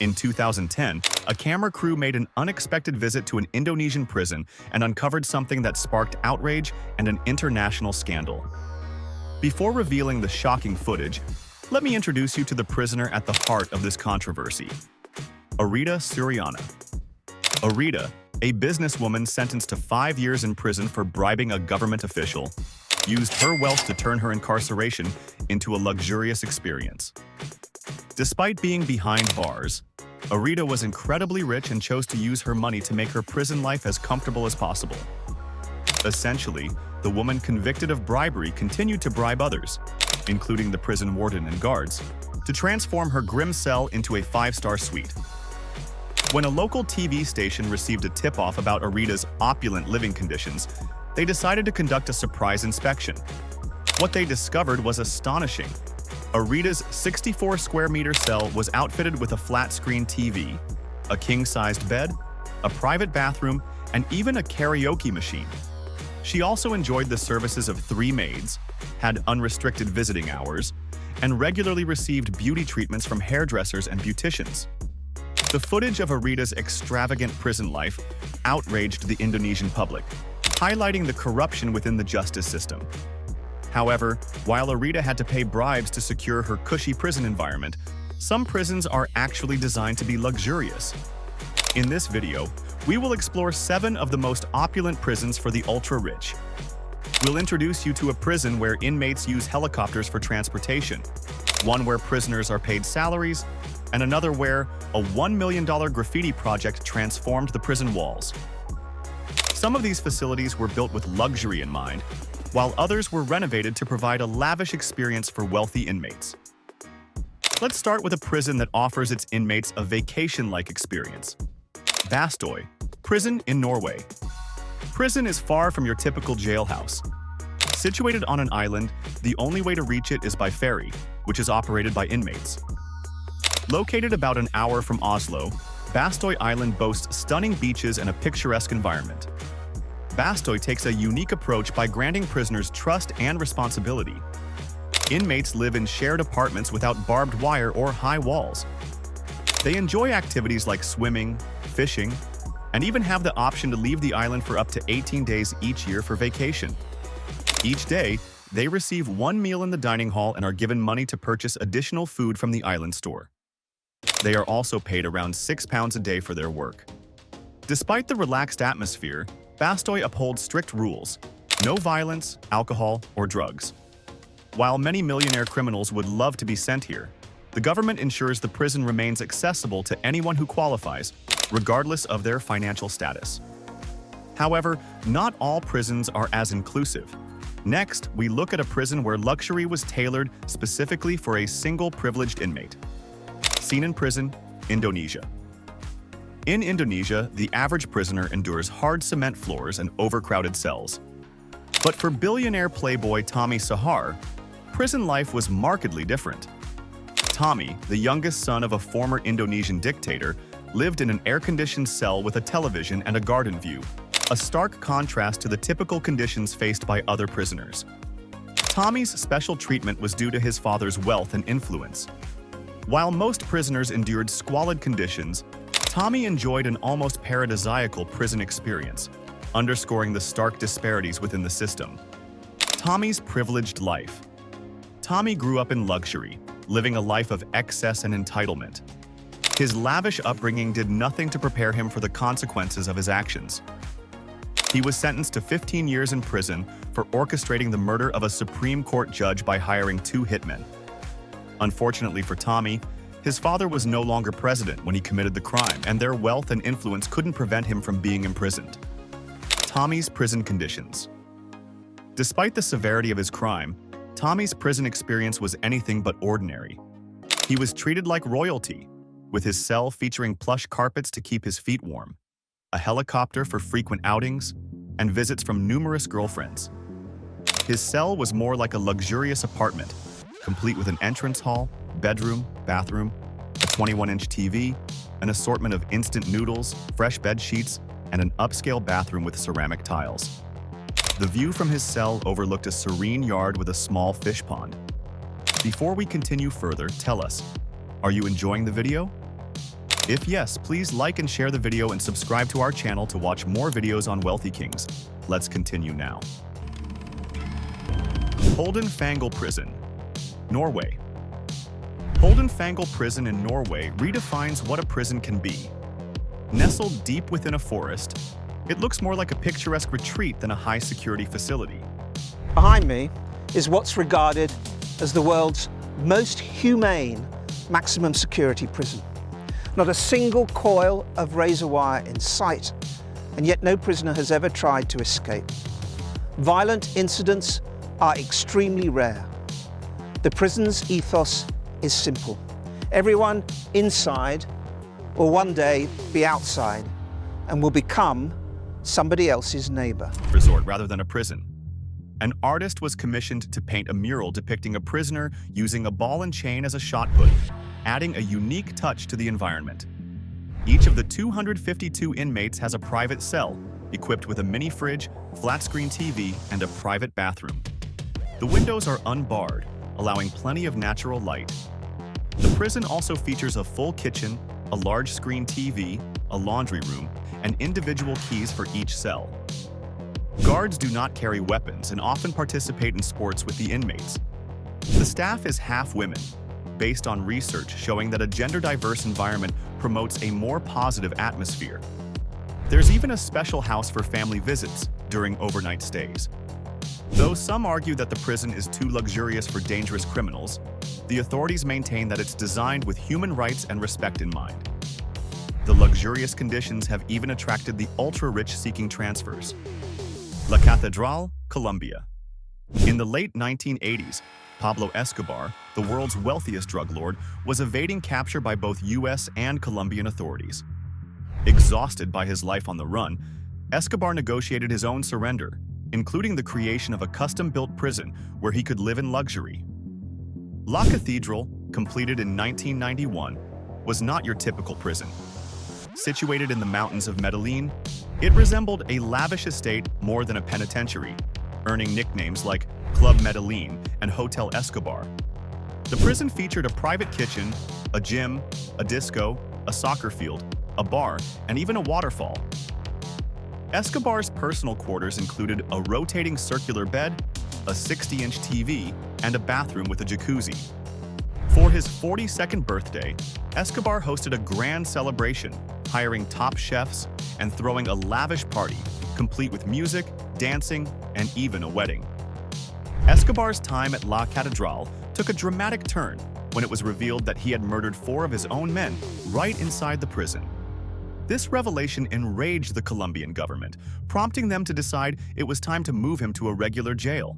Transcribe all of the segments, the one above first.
In 2010, a camera crew made an unexpected visit to an Indonesian prison and uncovered something that sparked outrage and an international scandal. Before revealing the shocking footage, let me introduce you to the prisoner at the heart of this controversy, Artalyta Suryani. Artalyta, a businesswoman sentenced to 5 years in prison for bribing a government official, used her wealth to turn her incarceration into a luxurious experience. Despite being behind bars, Artalyta was incredibly rich and chose to use her money to make her prison life as comfortable as possible. Essentially, the woman convicted of bribery continued to bribe others, including the prison warden and guards, to transform her grim cell into a 5-star suite. When a local TV station received a tip-off about Artalyta's opulent living conditions, they decided to conduct a surprise inspection. What they discovered was astonishing. Artalyta's 64-square-meter cell was outfitted with a flat-screen TV, a king-sized bed, a private bathroom, and even a karaoke machine. She also enjoyed the services of 3 maids, had unrestricted visiting hours, and regularly received beauty treatments from hairdressers and beauticians. The footage of Artalyta's extravagant prison life outraged the Indonesian public, highlighting the corruption within the justice system. However, while Artalyta had to pay bribes to secure her cushy prison environment, some prisons are actually designed to be luxurious. In this video, we will explore 7 of the most opulent prisons for the ultra-rich. We'll introduce you to a prison where inmates use helicopters for transportation, one where prisoners are paid salaries, and another where a $1 million graffiti project transformed the prison walls. Some of these facilities were built with luxury in mind, while others were renovated to provide a lavish experience for wealthy inmates. Let's start with a prison that offers its inmates a vacation-like experience. Bastoy, prison in Norway. Prison is far from your typical jailhouse. Situated on an island, the only way to reach it is by ferry, which is operated by inmates. Located about an hour from Oslo, Bastoy Island boasts stunning beaches and a picturesque environment. Bastoy takes a unique approach by granting prisoners trust and responsibility. Inmates live in shared apartments without barbed wire or high walls. They enjoy activities like swimming, fishing, and even have the option to leave the island for up to 18 days each year for vacation. Each day, they receive 1 meal in the dining hall and are given money to purchase additional food from the island store. They are also paid around £6 a day for their work. Despite the relaxed atmosphere, Bastoy upholds strict rules: no violence, alcohol, or drugs. While many millionaire criminals would love to be sent here, the government ensures the prison remains accessible to anyone who qualifies, regardless of their financial status. However, not all prisons are as inclusive. Next, we look at a prison where luxury was tailored specifically for a single privileged inmate. Scene in prison, Indonesia. In Indonesia, the average prisoner endures hard cement floors and overcrowded cells. But for billionaire playboy Tommy Soeharto, prison life was markedly different. Tommy, the youngest son of a former Indonesian dictator, lived in an air-conditioned cell with a television and a garden view, a stark contrast to the typical conditions faced by other prisoners. Tommy's special treatment was due to his father's wealth and influence. While most prisoners endured squalid conditions, Tommy enjoyed an almost paradisiacal prison experience, underscoring the stark disparities within the system. Tommy's privileged life. Tommy grew up in luxury, living a life of excess and entitlement. His lavish upbringing did nothing to prepare him for the consequences of his actions. He was sentenced to 15 years in prison for orchestrating the murder of a Supreme Court judge by hiring 2 hitmen. Unfortunately for Tommy, his father was no longer president when he committed the crime, and their wealth and influence couldn't prevent him from being imprisoned. Tommy's prison conditions. Despite the severity of his crime, Tommy's prison experience was anything but ordinary. He was treated like royalty, with his cell featuring plush carpets to keep his feet warm, a helicopter for frequent outings, and visits from numerous girlfriends. His cell was more like a luxurious apartment, complete with an entrance hall, bedroom, bathroom, a 21-inch TV, an assortment of instant noodles, fresh bed sheets, and an upscale bathroom with ceramic tiles. The view from his cell overlooked a serene yard with a small fish pond. Before we continue further, tell us, are you enjoying the video? If yes, please like and share the video and subscribe to our channel to watch more videos on wealthy kings. Let's continue now. Halden Prison, Norway. Halden Prison in Norway redefines what a prison can be. Nestled deep within a forest, it looks more like a picturesque retreat than a high-security facility. Behind me is what's regarded as the world's most humane maximum security prison. Not a single coil of razor wire in sight, and yet no prisoner has ever tried to escape. Violent incidents are extremely rare. The prison's ethos is simple. Everyone inside will one day be outside and will become somebody else's neighbor. Resort rather than a prison. An artist was commissioned to paint a mural depicting a prisoner using a ball and chain as a shot put, adding a unique touch to the environment. Each of the 252 inmates has a private cell, equipped with a mini fridge, flat-screen TV, and a private bathroom. The windows are unbarred, allowing plenty of natural light. The prison also features a full kitchen, a large screen TV, a laundry room, and individual keys for each cell. Guards do not carry weapons and often participate in sports with the inmates. The staff is half women, based on research showing that a gender-diverse environment promotes a more positive atmosphere. There's even a special house for family visits during overnight stays. Though some argue that the prison is too luxurious for dangerous criminals, the authorities maintain that it's designed with human rights and respect in mind. The luxurious conditions have even attracted the ultra-rich seeking transfers. La Catedral, Colombia. In the late 1980s, Pablo Escobar, the world's wealthiest drug lord, was evading capture by both US and Colombian authorities. Exhausted by his life on the run, Escobar negotiated his own surrender, including the creation of a custom-built prison where he could live in luxury. La Catedral, completed in 1991, was not your typical prison. Situated in the mountains of Medellin, it resembled a lavish estate more than a penitentiary, earning nicknames like Club Medellin and Hotel Escobar. The prison featured a private kitchen, a gym, a disco, a soccer field, a bar, and even a waterfall. Escobar's personal quarters included a rotating circular bed, a 60-inch TV, and a bathroom with a jacuzzi. For his 42nd birthday, Escobar hosted a grand celebration, hiring top chefs and throwing a lavish party, complete with music, dancing, and even a wedding. Escobar's time at La Catedral took a dramatic turn when it was revealed that he had murdered 4 of his own men right inside the prison. This revelation enraged the Colombian government, prompting them to decide it was time to move him to a regular jail.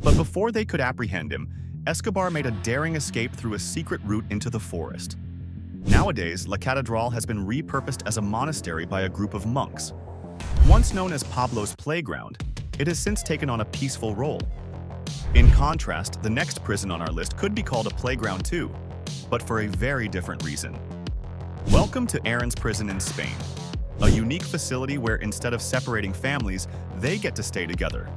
But before they could apprehend him, Escobar made a daring escape through a secret route into the forest. Nowadays, La Catedral has been repurposed as a monastery by a group of monks. Once known as Pablo's playground, it has since taken on a peaceful role. In contrast, the next prison on our list could be called a playground too, but for a very different reason. Welcome to Aran's prison in Spain, a unique facility where instead of separating families, they get to stay together.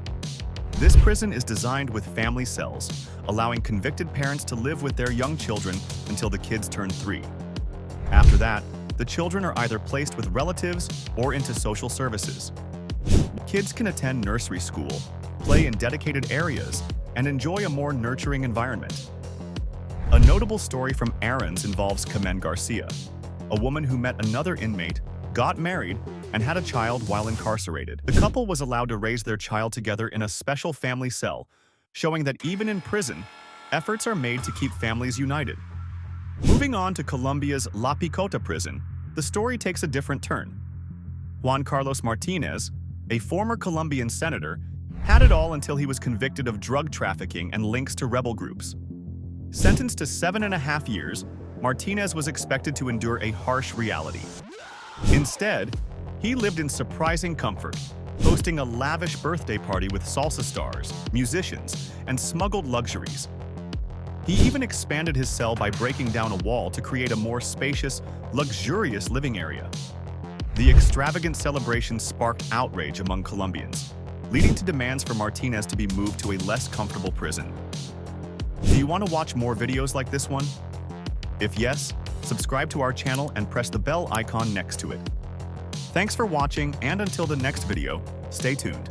This prison is designed with family cells, allowing convicted parents to live with their young children until the kids turn 3. After that, the children are either placed with relatives or into social services. Kids can attend nursery school, play in dedicated areas, and enjoy a more nurturing environment. A notable story from Aran's involves Carmen Garcia, a woman who met another inmate, got married, and had a child while incarcerated. The couple was allowed to raise their child together in a special family cell, showing that even in prison, efforts are made to keep families united. Moving on to Colombia's La Picota prison, the story takes a different turn. Juan Carlos Martinez, a former Colombian senator, had it all until he was convicted of drug trafficking and links to rebel groups. Sentenced to 7.5 years, Martinez was expected to endure a harsh reality. Instead, he lived in surprising comfort, hosting a lavish birthday party with salsa stars, musicians, and smuggled luxuries. He even expanded his cell by breaking down a wall to create a more spacious, luxurious living area. The extravagant celebration sparked outrage among Colombians, leading to demands for Martinez to be moved to a less comfortable prison. Do you want to watch more videos like this one? If yes, subscribe to our channel and press the bell icon next to it. Thanks for watching, and until the next video, stay tuned.